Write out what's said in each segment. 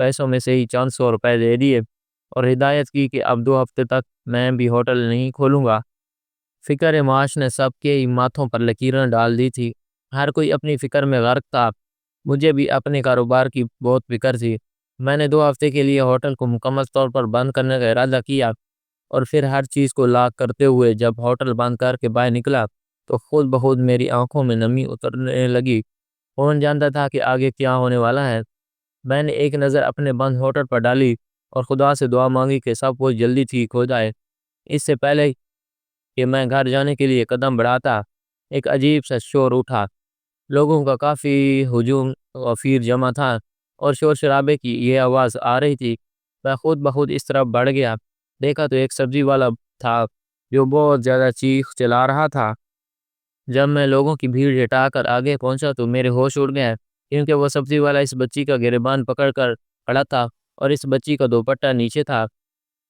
پیسوں میں سے ہی چند 100 روپے دے دیے اور ہدایت کی کہ اب 2 ہفتے تک میں بھی ہوٹل نہیں کھولوں گا۔ فکر معاش نے سب کے ماتھوں پر لکیریں ڈال دی تھی۔ ہر کوئی اپنی فکر میں غرق تھا۔ مجھے بھی اپنے کاروبار کی بہت فکر تھی۔ میں نے 2 ہفتے کے لیے ہوٹل کو مکمل طور پر بند کرنے کا ارادہ کیا اور پھر ہر چیز کو لاک کرتے ہوئے جب ہوٹل بند کر کے باہر نکلا تو خود بخود میری آنکھوں میں نمی اترنے لگی۔ کون جانتا تھا کہ آگے کیا ہونے والا ہے۔ میں نے ایک نظر اپنے بند ہوٹل پر ڈالی اور خدا سے دعا مانگی کہ سب کچھ جلدی ٹھیک ہو جائے۔ اس سے پہلے کہ میں گھر جانے کے لیے قدم بڑھاتا، ایک عجیب سا شور اٹھا۔ لوگوں کا کافی ہجوم غفیر جمع تھا اور شور شرابے کی یہ آواز آ رہی تھی۔ میں خود بخود اس طرف بڑھ گیا، دیکھا تو ایک سبزی والا تھا جو بہت زیادہ چیخ چلا رہا تھا۔ جب میں لوگوں کی بھیڑ ہٹا کر آگے پہنچا تو میرے ہوش اڑ گئے، کیونکہ وہ سبزی والا اس بچی کا گریبان پکڑ کر کھڑا تھا اور اس بچی کا دوپٹہ نیچے تھا۔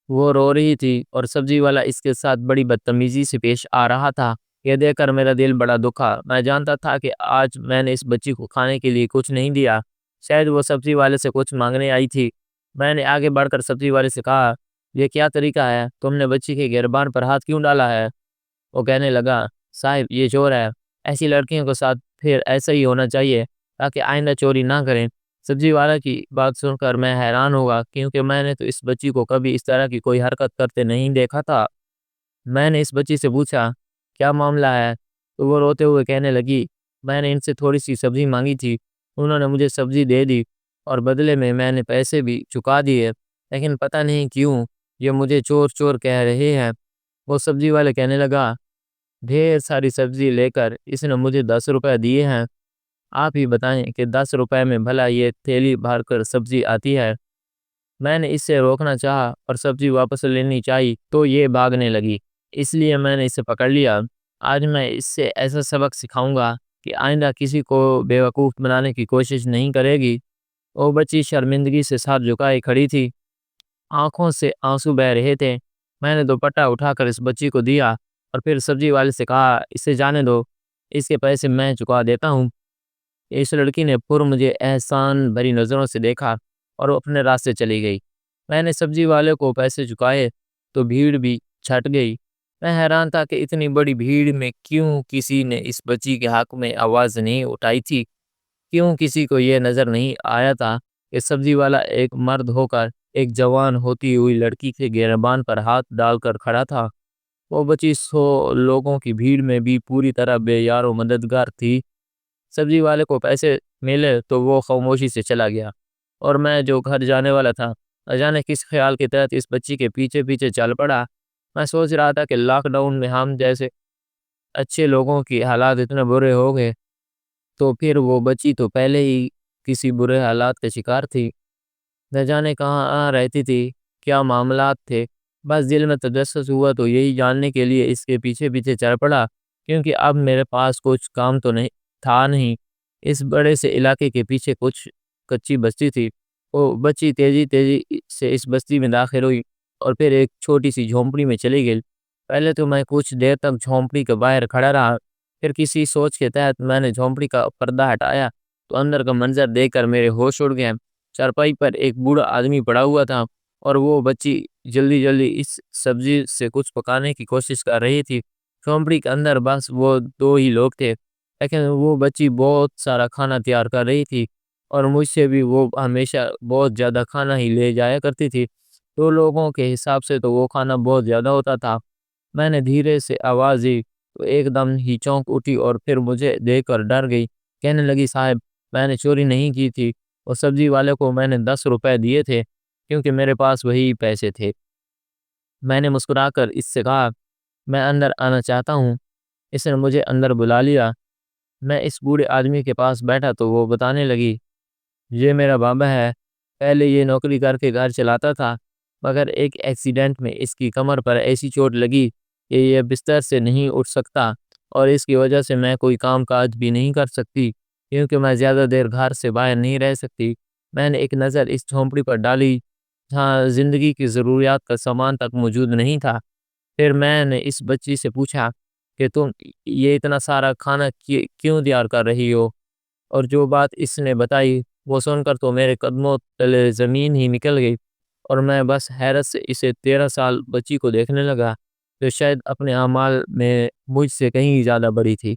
وہ رو رہی تھی اور سبزی والا اس کے ساتھ بڑی بدتمیزی سے پیش آ رہا تھا۔ یہ دیکھ کر میرا دل بڑا دکھا۔ میں جانتا تھا کہ آج میں نے اس بچی کو کھانے کے لیے کچھ نہیں دیا، شاید وہ سبزی والے سے کچھ مانگنے آئی تھی۔ میں نے آگے بڑھ کر سبزی والے سے کہا، یہ کیا طریقہ ہے؟ تم نے بچی کے گریبان پر ہاتھ کیوں ڈالا ہے؟ وہ کہنے لگا، صاحب یہ چور ہے، ایسی لڑکیوں کے ساتھ پھر ایسا ہی ہونا چاہیے تاکہ آئندہ چوری نہ کریں۔ سبزی والا کی بات سن کر میں حیران ہوا، کیونکہ میں نے تو اس بچی کو کبھی اس طرح کی کوئی حرکت کرتے نہیں دیکھا تھا۔ میں نے اس بچی سے پوچھا، کیا معاملہ ہے؟ تو وہ روتے ہوئے کہنے لگی، میں نے ان سے تھوڑی سی سبزی مانگی تھی، انہوں نے مجھے سبزی دے دی اور بدلے میں نے پیسے بھی چکا دیے، لیکن پتہ نہیں کیوں یہ مجھے چور چور کہہ رہے ہیں۔ وہ سبزی والے کہنے لگا، ڈھیر ساری سبزی لے کر اس نے مجھے 10 روپے دیے ہیں، آپ ہی بتائیں کہ 10 روپے میں بھلا یہ تھیلی بھر کر سبزی آتی ہے؟ میں نے اس سے روکنا چاہا اور سبزی واپس لینی چاہی تو یہ بھاگنے لگی، اس لیے میں نے اسے پکڑ لیا۔ آج میں اس سے ایسا سبق سکھاؤں گا کہ آئندہ کسی کو بیوقوف بنانے کی کوشش نہیں کرے گی۔ وہ بچی شرمندگی سے ساتھ جھکائے کھڑی تھی، آنکھوں سے آنسو بہہ رہے تھے۔ میں نے دوپٹہ اٹھا کر اس بچی کو دیا اور پھر سبزی والے سے کہا، اسے جانے دو، اس کے پیسے میں چکا دیتا ہوں۔ اس لڑکی نے پھر مجھے احسان بھری نظروں سے دیکھا اور وہ اپنے راستے چلی گئی۔ میں نے سبزی والے کو پیسے چکائے تو بھیڑ بھی چھٹ گئی۔ میں حیران تھا کہ اتنی بڑی بھیڑ میں کیوں کسی نے اس بچی کے حق میں آواز نہیں اٹھائی تھی، کیوں کسی کو یہ نظر نہیں آیا تھا کہ سبزی والا ایک مرد ہو کر ایک جوان ہوتی ہوئی لڑکی کے گریبان پر ہاتھ ڈال کر کھڑا تھا۔ وہ بچی 100 لوگوں کی بھیڑ میں بھی پوری طرح بے یار و مددگار تھی۔ سبزی والے کو پیسے ملے تو وہ خاموشی سے چلا گیا اور میں جو گھر جانے والا تھا، اچانک کس خیال کے تحت اس بچی کے پیچھے پیچھے چل پڑا۔ میں سوچ رہا تھا کہ لاک ڈاؤن میں ہم جیسے اچھے لوگوں کی حالات اتنے برے ہو گئے تو پھر وہ بچی تو پہلے ہی کسی برے حالات کا شکار تھی۔ نہ جانے کہاں رہتی تھی، کیا معاملات تھے۔ بس دل میں تجسس ہوا تو یہی جاننے کے لیے اس کے پیچھے پیچھے چل پڑا، کیونکہ اب میرے پاس کچھ کام تو نہیں۔ اس بڑے سے علاقے کے پیچھے کچھ کچی بستی تھی۔ وہ بچی تیزی تیزی سے اس بستی میں داخل ہوئی اور پھر ایک چھوٹی سی جھونپڑی میں چلی گئی۔ پہلے تو میں کچھ دیر تک جھونپڑی کے باہر کھڑا رہا، پھر کسی سوچ کے تحت میں نے جھونپڑی کا پردہ ہٹایا تو اندر کا منظر دیکھ کر میرے ہوش اڑ گئے۔ چارپائی پر ایک بوڑھا آدمی پڑا ہوا تھا اور وہ بچی جلدی جلدی اس سبزی سے کچھ پکانے کی کوشش کر رہی تھی۔ جھونپڑی کے اندر بس وہ 2 ہی لوگ تھے، لیکن وہ بچی بہت سارا کھانا تیار کر رہی تھی اور مجھ سے بھی وہ ہمیشہ بہت زیادہ کھانا ہی لے جایا کرتی تھی۔ 2 لوگوں کے حساب سے تو وہ کھانا بہت زیادہ ہوتا تھا۔ میں نے دھیرے سے آواز دی تو ایک دم ہی چونک اٹھی اور پھر مجھے دیکھ کر ڈر گئی۔ کہنے لگی، صاحب میں نے چوری نہیں کی تھی، اور سبزی والے کو میں نے 10 روپے دیے تھے کیونکہ میرے پاس وہی پیسے تھے۔ میں نے مسکرا کر اس سے کہا، میں اندر آنا چاہتا ہوں۔ اس نے مجھے اندر بلا لیا۔ میں اس بوڑھے آدمی کے پاس بیٹھا تو وہ بتانے لگی، یہ میرا بابا ہے، پہلے یہ نوکری کر کے گھر چلاتا تھا، مگر ایک ایکسیڈنٹ میں اس کی کمر پر ایسی چوٹ لگی کہ یہ بستر سے نہیں اٹھ سکتا اور اس کی وجہ سے میں کوئی کام کاج بھی نہیں کر سکتی، کیونکہ میں زیادہ دیر گھر سے باہر نہیں رہ سکتی۔ میں نے ایک نظر اس جھونپڑی پر ڈالی جہاں زندگی کی ضروریات کا سامان تک موجود نہیں تھا۔ پھر میں نے اس بچی سے پوچھا کہ تم یہ اتنا سارا کھانا کیوں تیار کر رہی ہو؟ اور جو بات اس نے بتائی وہ سن کر تو میرے قدموں تلے زمین ہی نکل گئی، اور میں بس حیرت سے اسے 13 سال بچی کو دیکھنے لگا، جو شاید اپنے اعمال میں مجھ سے کہیں زیادہ بڑی تھی،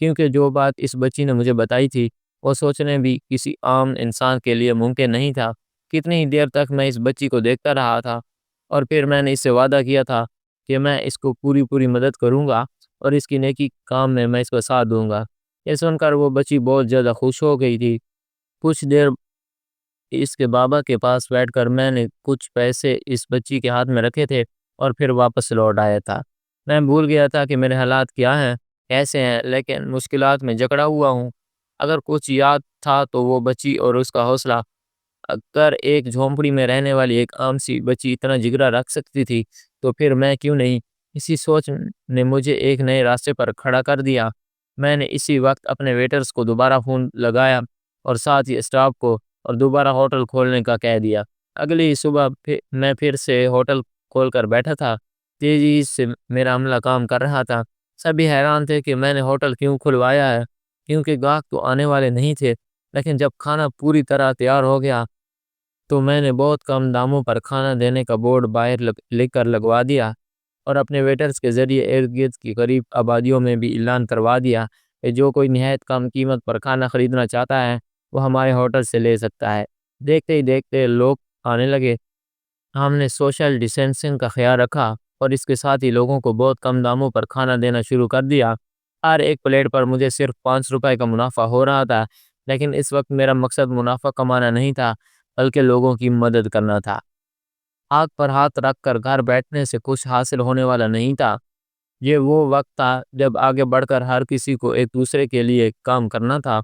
کیونکہ جو بات اس بچی نے مجھے بتائی تھی وہ سوچنے بھی کسی عام انسان کے لیے ممکن نہیں تھا۔ کتنی ہی دیر تک میں اس بچی کو دیکھتا رہا تھا، اور پھر میں نے اس سے وعدہ کیا تھا کہ میں اس کو پوری مدد کروں گا، اور اس کی نیکی کام میں اس کو ساتھ دوں گا۔ یہ سن کر وہ بچی بہت زیادہ خوش ہو گئی تھی۔ کچھ دیر اس کے بابا کے پاس بیٹھ کر میں نے کچھ پیسے اس بچی کے ہاتھ میں رکھے تھے اور پھر واپس لوٹ آیا تھا۔ میں بھول گیا تھا کہ میرے حالات کیا ہیں، کیسے ہیں، لیکن مشکلات میں جکڑا ہوا ہوں۔ اگر کچھ یاد تھا تو وہ بچی اور اس کا حوصلہ۔ اگر ایک جھونپڑی میں رہنے والی ایک عام سی بچی اتنا جگرا رکھ سکتی تھی تو پھر میں کیوں نہیں؟ اسی سوچ نے مجھے ایک نئے راستے پر کھڑا کر دیا۔ میں نے اسی وقت اپنے ویٹرز کو دوبارہ فون لگایا اور ساتھ ہی اسٹاف کو، اور دوبارہ ہوٹل کھولنے کا کہہ دیا۔ اگلی ہی صبح میں پھر سے ہوٹل کھول کر بیٹھا تھا۔ تیزی سے میرا عملہ کام کر رہا تھا۔ سبھی حیران تھے کہ میں نے ہوٹل کیوں کھلوایا ہے، کیونکہ گاہک تو آنے والے نہیں تھے۔ لیکن جب کھانا پوری طرح تیار ہو گیا تو میں نے بہت کم داموں پر کھانا دینے کا بورڈ باہر لکھ کر لگوا دیا، اور اپنے ویٹرز کے ذریعے ارد گرد کی قریب آبادیوں میں بھی اعلان کروا دیا کہ جو کوئی نہایت کم قیمت پر کھانا خریدنا چاہتا ہے وہ ہمارے ہوٹل سے لے سکتا ہے۔ دیکھتے ہی دیکھتے لوگ آنے لگے۔ ہم نے سوشل ڈسٹینسنگ کا خیال رکھا اور اس کے ساتھ ہی لوگوں کو بہت کم داموں پر کھانا دینا شروع کر دیا۔ ہر ایک پلیٹ پر مجھے صرف 5 روپے کا منافع ہو رہا تھا، لیکن اس وقت میرا مقصد منافع کمانا نہیں تھا بلکہ لوگوں کی مدد کرنا تھا۔ ہاتھ پر ہاتھ رکھ کر گھر بیٹھنے سے کچھ حاصل ہونے والا نہیں تھا۔ یہ وہ وقت تھا جب آگے بڑھ کر ہر کسی کو ایک دوسرے کے لیے کام کرنا تھا،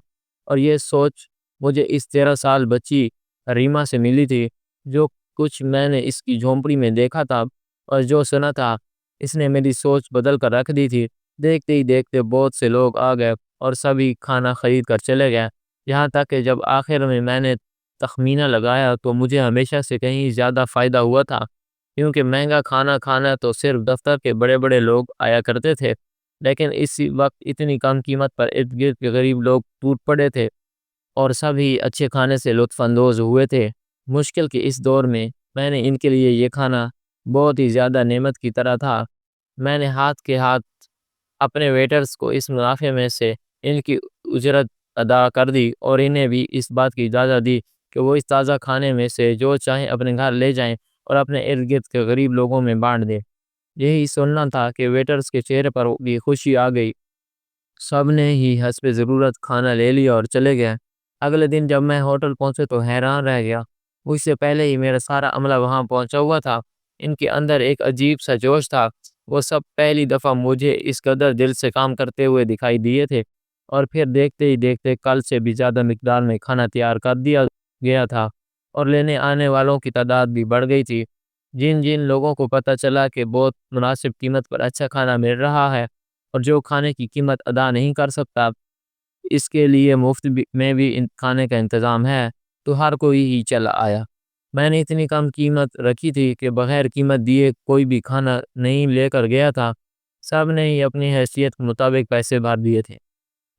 اور یہ سوچ مجھے اس 13 سال بچی ریما سے ملی تھی۔ جو کچھ میں نے اس کی جھونپڑی میں دیکھا تھا اور جو سنا تھا، اس نے میری سوچ بدل کر رکھ دی تھی۔ دیکھتے ہی دیکھتے بہت سے لوگ آ گئے اور سبھی کھانا خرید کر چلے گئے، یہاں تک کہ جب آخر میں نے تخمینہ لگایا تو مجھے ہمیشہ سے کہیں زیادہ فائدہ ہوا تھا، کیونکہ مہنگا کھانا کھانا تو صرف دفتر کے بڑے بڑے لوگ آیا کرتے تھے، لیکن اسی وقت اتنی کم قیمت پر ارد گرد کے غریب لوگ ٹوٹ پڑے تھے اور سبھی اچھے کھانے سے لطف اندوز ہوئے تھے۔ مشکل کے اس دور میں نے ان کے لیے یہ کھانا بہت ہی زیادہ نعمت کی طرح تھا۔ میں نے ہاتھ کے ہاتھ اپنے ویٹرز کو اس منافع میں سے ان کی اجرت ادا کر دی، اور انہیں بھی اس بات کی اجازت دی کہ وہ اس تازہ کھانے میں سے جو چاہیں اپنے گھر لے جائیں اور اپنے ارد گرد کے غریب لوگوں میں بانٹ دیں۔ یہی سننا تھا کہ ویٹرز کے چہرے پر بھی خوشی آ گئی۔ سب نے ہی حسب ضرورت کھانا لے لیا اور چلے گئے۔ اگلے دن جب میں ہوٹل پہنچے تو حیران رہ گیا۔ مجھ سے پہلے ہی میرا سارا عملہ وہاں پہنچا ہوا تھا۔ ان کے اندر ایک عجیب سا جوش تھا۔ وہ سب پہلی دفعہ مجھے اس قدر دل سے کام کرتے ہوئے دکھائی دیے تھے، اور پھر دیکھتے ہی دیکھتے کل سے بھی زیادہ مقدار میں کھانا تیار کر دیا گیا تھا، اور لینے آنے والوں کی تعداد بھی بڑھ گئی تھی۔ جن جن لوگوں کو پتہ چلا کہ بہت مناسب قیمت پر اچھا کھانا مل رہا ہے اور جو کھانے کی قیمت ادا نہیں کر سکتا اس کے لیے مفت میں بھی کھانے کا انتظام ہے، تو ہر کوئی ہی چلا آیا۔ میں نے اتنی کم قیمت رکھی تھی کہ بغیر قیمت دیے کوئی بھی کھانا نہیں لے کر گیا تھا۔ سب نے ہی اپنی حیثیت کے مطابق پیسے بھر دیے تھے۔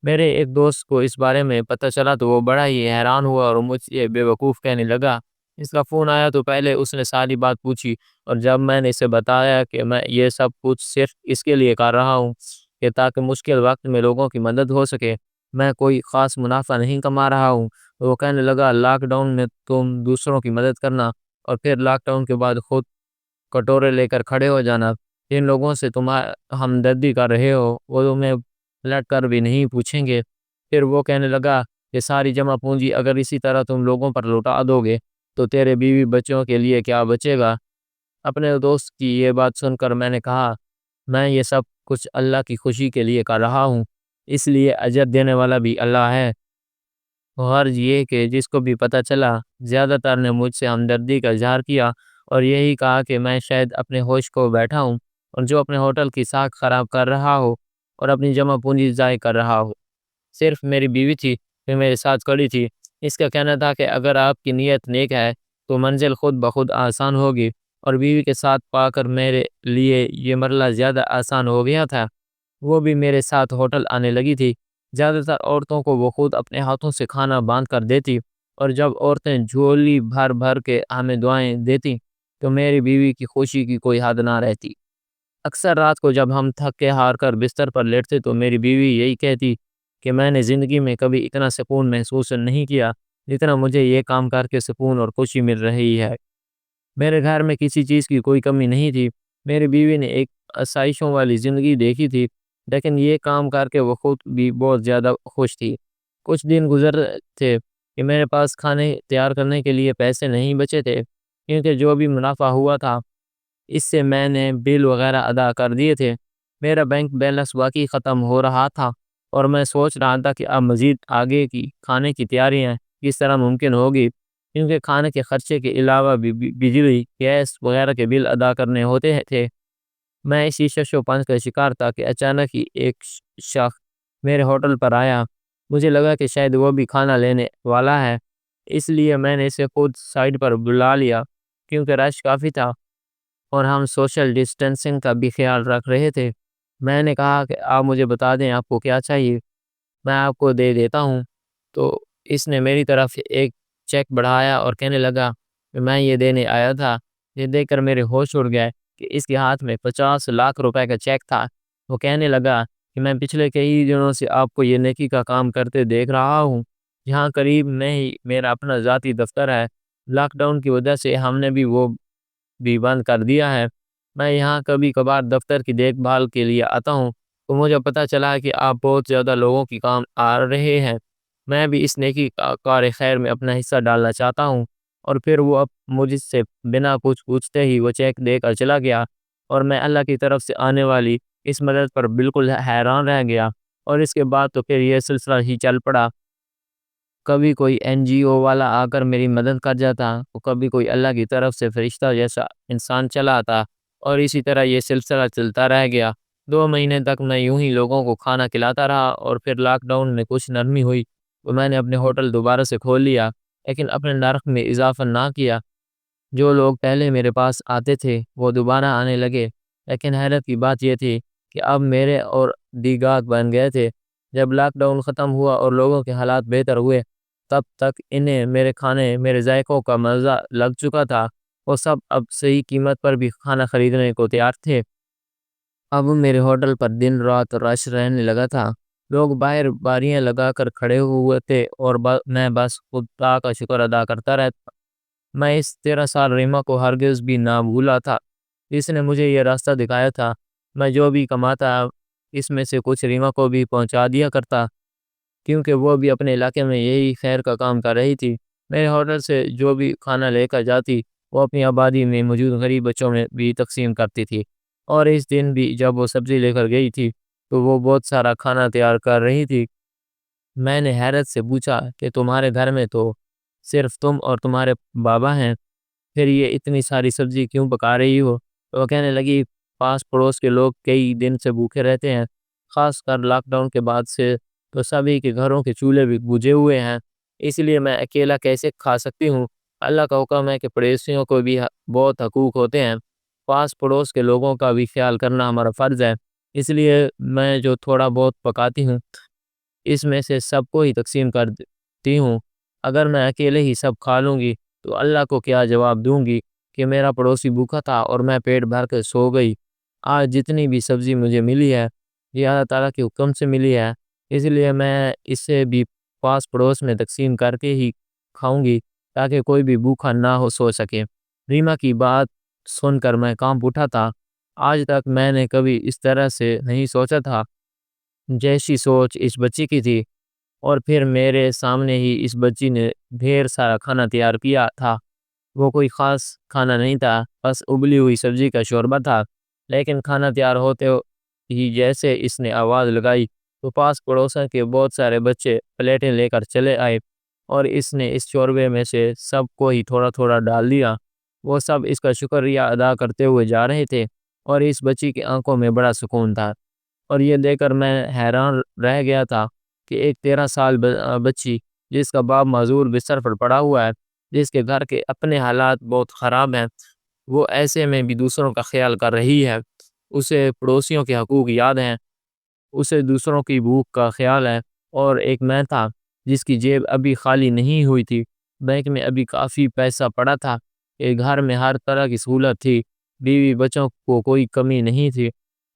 میرے ایک دوست کو اس بارے میں پتہ چلا تو وہ بڑا ہی حیران ہوا اور مجھ سے بے وقوف کہنے لگا۔ اس کا فون آیا تو پہلے اس نے ساری بات پوچھی، اور جب میں نے اسے بتایا کہ میں یہ سب کچھ صرف اس کے لیے کر رہا ہوں کہ تاکہ مشکل وقت میں لوگوں کی مدد ہو سکے، میں کوئی خاص منافع نہیں کما رہا ہوں، وہ کہنے لگا لاک ڈاؤن میں تم دوسروں کی مدد کرنا اور پھر لاک ڈاؤن کے بعد خود کٹورے لے کر کھڑے ہو جانا، جن لوگوں سے تم ہمدردی کر رہے ہو وہ تمہیں پلٹ کر بھی نہیں پوچھیں گے۔ پھر وہ کہنے لگا کہ ساری جمع پونجی اگر اسی طرح تم لوگوں پر لوٹا دو گے تو تیرے بیوی بچوں کے لیے کیا بچے گا؟ اپنے دوست کی یہ بات سن کر میں نے کہا، میں یہ سب کچھ اللہ کی خوشی کے لیے کر رہا ہوں، اس لیے اجر دینے والا بھی اللہ ہے۔ غرض یہ کہ جس کو بھی پتہ چلا، زیادہ تر نے مجھ سے ہمدردی کا اظہار کیا اور یہی کہا کہ میں شاید اپنے ہوش کو بیٹھا ہوں اور جو اپنے ہوٹل کی ساکھ خراب کر رہا ہو اور اپنی جمع پونجی ضائع کر رہا ہو۔ صرف میری بیوی تھی جو میرے ساتھ کھڑی تھی۔ اس کا کہنا تھا کہ اگر آپ کی نیت نیک ہے تو منزل خود بخود آسان ہوگی، اور بیوی کے ساتھ پا کر میرے لیے یہ مرحلہ زیادہ آسان ہو گیا تھا۔ وہ بھی میرے ساتھ ہوٹل آنے لگی تھی۔ زیادہ تر عورتوں کو وہ خود اپنے ہاتھوں سے کھانا باندھ کر دیتی اور جب عورتیں جھولی بھر بھر کے ہمیں دعائیں دیتی تو میری بیوی کی خوشی کی کوئی حد نہ رہتی۔ اکثر رات کو جب ہم تھک کے ہار کر بستر پر لیٹتے تو میری بیوی یہی کہتی کہ میں نے زندگی میں کبھی اتنا سکون محسوس نہیں کیا جتنا مجھے یہ کام کر کے سکون اور خوشی مل رہی ہے۔ میرے گھر میں کسی چیز کی کوئی کمی نہیں تھی۔ میری بیوی نے ایک آسائشوں والی زندگی دیکھی تھی، لیکن یہ کام کر کے وہ خود بھی بہت زیادہ خوش تھی۔ کچھ دن گزر تھے کہ میرے پاس کھانے تیار کرنے کے لیے پیسے نہیں بچے تھے، کیونکہ جو بھی منافع ہوا تھا اس سے میں نے بل وغیرہ ادا کر دیے تھے۔ میرا بینک بیلنس واقعی ختم ہو رہا تھا اور میں سوچ رہا تھا کہ اب مزید آگے کی کھانے کی تیاریاں کس طرح ممکن ہوگی، کیونکہ کھانے کے خرچے کے علاوہ بھی بجلی، گیس وغیرہ کے بل ادا کرنے ہوتے تھے۔ میں اسی شش و پنج کا شکار تھا کہ اچانک ہی ایک شخص میرے ہوٹل پر آیا۔ مجھے لگا کہ شاید وہ بھی کھانا لینے والا ہے، اس لیے میں نے اسے خود سائڈ پر بلا لیا، کیونکہ رش کافی تھا اور ہم سوشل ڈسٹینسنگ کا بھی خیال رکھ رہے تھے۔ میں نے کہا کہ آپ مجھے بتا دیں آپ کو کیا چاہیے، میں آپ کو دے دیتا ہوں۔ تو اس نے میری طرف ایک چیک بڑھایا اور کہنے لگا کہ میں یہ دینے آیا تھا۔ یہ دیکھ کر میرے ہوش اڑ گئے کہ اس کے ہاتھ میں 50 لاکھ روپے کا چیک تھا۔ وہ کہنے لگا کہ میں پچھلے کئی دنوں سے آپ کو یہ نیکی کا کام کرتے دیکھ رہا ہوں، جہاں قریب میں ہی میرا اپنا ذاتی دفتر ہے۔ لاک ڈاؤن کی وجہ سے ہم نے بھی وہ بھی بند کر دیا ہے۔ میں یہاں کبھی کبھار دفتر کی دیکھ بھال کے لیے آتا ہوں، تو مجھے پتہ چلا ہے کہ آپ بہت زیادہ لوگوں کی کام آ رہے ہیں۔ میں بھی اس نیکی کار خیر میں اپنا حصہ ڈالنا چاہتا ہوں۔ اور پھر وہ اب مجھ سے بنا کچھ پوچھتے ہی وہ چیک دے کر چلا گیا، اور میں اللہ کی طرف سے آنے والی اس مدد پر بالکل حیران رہ گیا۔ اور اس کے بعد تو پھر یہ سلسلہ ہی چل پڑا۔ کبھی کوئی این جی او والا آ کر میری مدد کر جاتا، تو کبھی کوئی اللہ کی طرف سے فرشتہ جیسا انسان چلا آتا، اور اسی طرح یہ سلسلہ چلتا رہ گیا۔ 2 مہینے تک میں یوں ہی لوگوں کو کھانا کھلاتا رہا، اور پھر لاک ڈاؤن میں کچھ نرمی ہوئی تو میں نے اپنے ہوٹل دوبارہ سے کھول لیا، لیکن اپنے نرخ میں اضافہ نہ کیا۔ جو لوگ پہلے میرے پاس آتے تھے وہ دوبارہ آنے لگے، لیکن حیرت کی بات یہ تھی کہ اب میرے اور دیگر بن گئے تھے۔ جب لاک ڈاؤن ختم ہوا اور لوگوں کے حالات بہتر ہوئے، تب تک انہیں میرے کھانے، میرے ذائقوں کا مزہ لگ چکا تھا۔ وہ سب اب صحیح قیمت پر بھی کھانا خریدنے کو تیار تھے۔ اب میرے ہوٹل پر دن رات رش رہنے لگا تھا۔ لوگ باہر باریاں لگا کر کھڑے ہوئے تھے اور میں بس خدا کا شکر ادا کرتا رہتا۔ میں اس 13 سال ریما کو ہرگز بھی نہ بھولا تھا، جس نے مجھے یہ راستہ دکھایا تھا۔ میں جو بھی کماتا اس میں سے کچھ ریما کو بھی پہنچا دیا کرتا، کیونکہ وہ بھی اپنے علاقے میں یہی خیر کا کام کر رہی تھی۔ میرے ہوٹل سے جو بھی کھانا لے کر جاتی وہ اپنی آبادی میں موجود غریب بچوں میں بھی تقسیم کرتی تھی۔ اور اس دن بھی جب وہ سبزی لے کر گئی تھی تو وہ بہت سارا کھانا تیار کر رہی تھی۔ میں نے حیرت سے پوچھا کہ تمہارے گھر میں تو صرف تم اور تمہارے بابا ہیں، پھر یہ اتنی ساری سبزی کیوں پکا رہی ہو؟ تو وہ کہنے لگی پاس پڑوس کے لوگ کئی دن سے بھوکے رہتے ہیں، خاص کر لاک ڈاؤن کے بعد سے تو سبھی کے گھروں کے چولہے بھی بجھے ہوئے ہیں، اس لیے میں اکیلا کیسے کھا سکتی ہوں؟ اللہ کا حکم ہے کہ پڑوسیوں کو بھی بہت حقوق ہوتے ہیں، پاس پڑوس کے لوگوں کا بھی خیال کرنا ہمارا فرض ہے۔ اس لیے میں جو تھوڑا بہت پکاتی ہوں اس میں سے سب کو ہی تقسیم کر دیتی ہوں۔ اگر میں اکیلے ہی سب کھا لوں گی تو اللہ کو کیا جواب دوں گی کہ میرا پڑوسی بھوکا تھا اور میں پیٹ بھر کے سو گئی؟ آج جتنی بھی سبزی مجھے ملی ہے یہ اللہ تعالیٰ کے حکم سے ملی ہے، اس لیے میں اسے بھی پاس پڑوس میں تقسیم کر کے ہی کھاؤں گی، تاکہ کوئی بھی بھوکا نہ ہو سو سکے۔ ریما کی بات سن کر میں کانپ اٹھا تھا۔ آج تک میں نے کبھی اس طرح سے نہیں سوچا تھا جیسی سوچ اس بچی کی تھی۔ اور پھر میرے سامنے ہی اس بچی نے ڈھیر سارا کھانا تیار کیا تھا۔ وہ کوئی خاص کھانا نہیں تھا، بس ابلی ہوئی سبزی کا شوربہ تھا، لیکن کھانا تیار ہوتے ہی جیسے اس نے آواز لگائی تو پاس پڑوسوں کے بہت سارے بچے پلیٹیں لے کر چلے آئے، اور اس نے اس شوربے میں سے سب کو ہی تھوڑا تھوڑا ڈال دیا۔ وہ سب اس کا شکریہ ادا کرتے ہوئے جا رہے تھے، اور اس بچی کی آنکھوں میں بڑا سکون تھا۔ اور یہ دیکھ کر میں حیران رہ گیا تھا کہ ایک 13 سال بچی جس کا باپ معذور بستر پر پڑا ہوا ہے، جس کے گھر کے اپنے حالات بہت خراب ہیں، وہ ایسے میں بھی دوسروں کا خیال کر رہی ہے۔ اسے پڑوسیوں کے حقوق یاد ہیں، اسے دوسروں کی بھوک کا خیال ہے۔ اور ایک میں تھا جس کی جیب ابھی خالی نہیں ہوئی تھی، بینک میں ابھی کافی پیسہ پڑا تھا کہ گھر میں ہر طرح کی سہولت تھی، بیوی بچوں کو کوئی کمی نہیں تھی،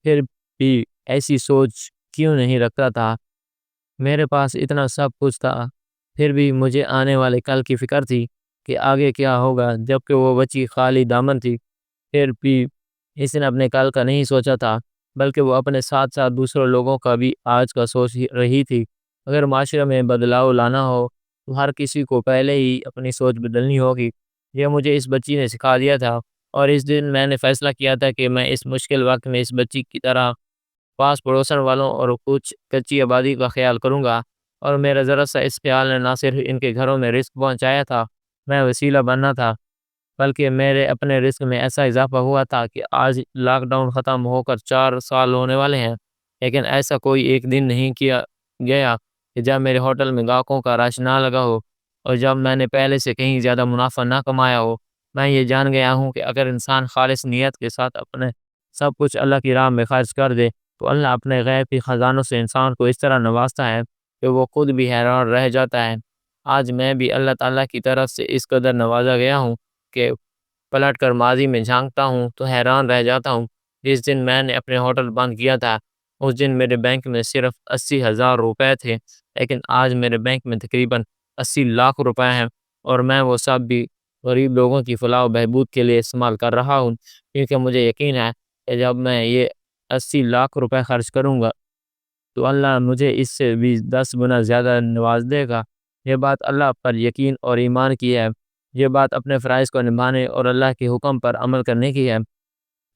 پھر بھی ایسی سوچ کیوں نہیں رکھتا تھا؟ میرے پاس اتنا سب کچھ تھا، پھر بھی مجھے آنے والے کل کی فکر تھی کہ آگے کیا ہوگا، جبکہ وہ بچی خالی دامن تھی۔ پھر بھی اس نے اپنے کل کا نہیں سوچا تھا، بلکہ وہ اپنے ساتھ ساتھ دوسرے لوگوں کا بھی آج کا سوچ رہی تھی۔ اگر معاشرے میں بدلاؤ لانا ہو تو ہر کسی کو پہلے ہی اپنی سوچ بدلنی ہوگی۔ یہ مجھے اس بچی نے سکھا دیا تھا، اور اس دن میں نے فیصلہ کیا تھا کہ میں اس مشکل وقت میں اس بچی کی طرح پاس پڑوسن والوں اور کچھ کچی آبادی کا خیال کروں گا۔ اور میرا ذرا سا اس خیال نے نہ صرف ان کے گھروں میں رزق پہنچایا تھا، میں وسیلہ بننا تھا، بلکہ میرے اپنے رزق میں ایسا اضافہ ہوا تھا کہ آج لاک ڈاؤن ختم ہو کر 4 سال ہونے والے ہیں، لیکن ایسا کوئی ایک دن نہیں کیا گیا کہ جب میرے ہوٹل میں گاہکوں کا رش نہ لگا ہو، اور جب میں نے پہلے سے کہیں زیادہ منافع نہ کمایا ہو۔ میں یہ جان گیا ہوں کہ اگر انسان خالص نیت کے ساتھ اپنے سب کچھ اللہ کی راہ میں خرچ کر دے تو اللہ اپنے غیب کی خزانوں سے انسان کو اس طرح نوازتا ہے کہ وہ خود بھی حیران رہ جاتا ہے۔ آج میں بھی اللہ تعالیٰ کی طرف سے اس قدر نوازا گیا ہوں کہ پلٹ کر ماضی میں جھانکتا ہوں تو حیران رہ جاتا ہوں۔ جس دن میں نے اپنے ہوٹل بند کیا تھا اس دن میرے بینک میں صرف 80,000 روپے تھے، لیکن آج میرے بینک میں تقریباً 80 لاکھ روپے ہیں، اور میں وہ سب بھی غریب لوگوں کی فلاح و بہبود کے لیے استعمال کر رہا ہوں، کیونکہ مجھے یقین ہے کہ جب میں یہ 80 لاکھ روپے خرچ کروں گا تو اللہ مجھے اس سے بھی 10 گنا زیادہ نواز دے گا۔ یہ بات اللہ پر یقین اور ایمان کی ہے، یہ بات اپنے فرائض کو نبھانے اور اللہ کے حکم پر عمل کرنے کی ہے۔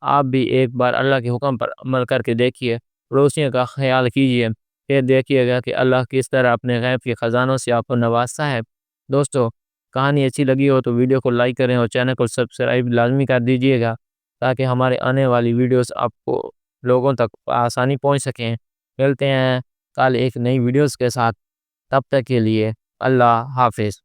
آپ بھی ایک بار اللہ کے حکم پر عمل کر کے دیکھیے، پڑوسیوں کا خیال کیجیے، پھر دیکھیے گا کہ اللہ کس طرح اپنے غیب کے خزانوں سے آپ کو نوازتا ہے۔ دوستو، کہانی اچھی لگی ہو تو ویڈیو کو لائک کریں اور چینل کو سبسکرائب لازمی کر دیجیے گا، تاکہ ہمارے آنے والی ویڈیوز آپ کو لوگوں تک آسانی پہنچ سکیں۔ ملتے ہیں کل ایک نئی ویڈیوز کے ساتھ، تب تک کے لیے اللہ حافظ۔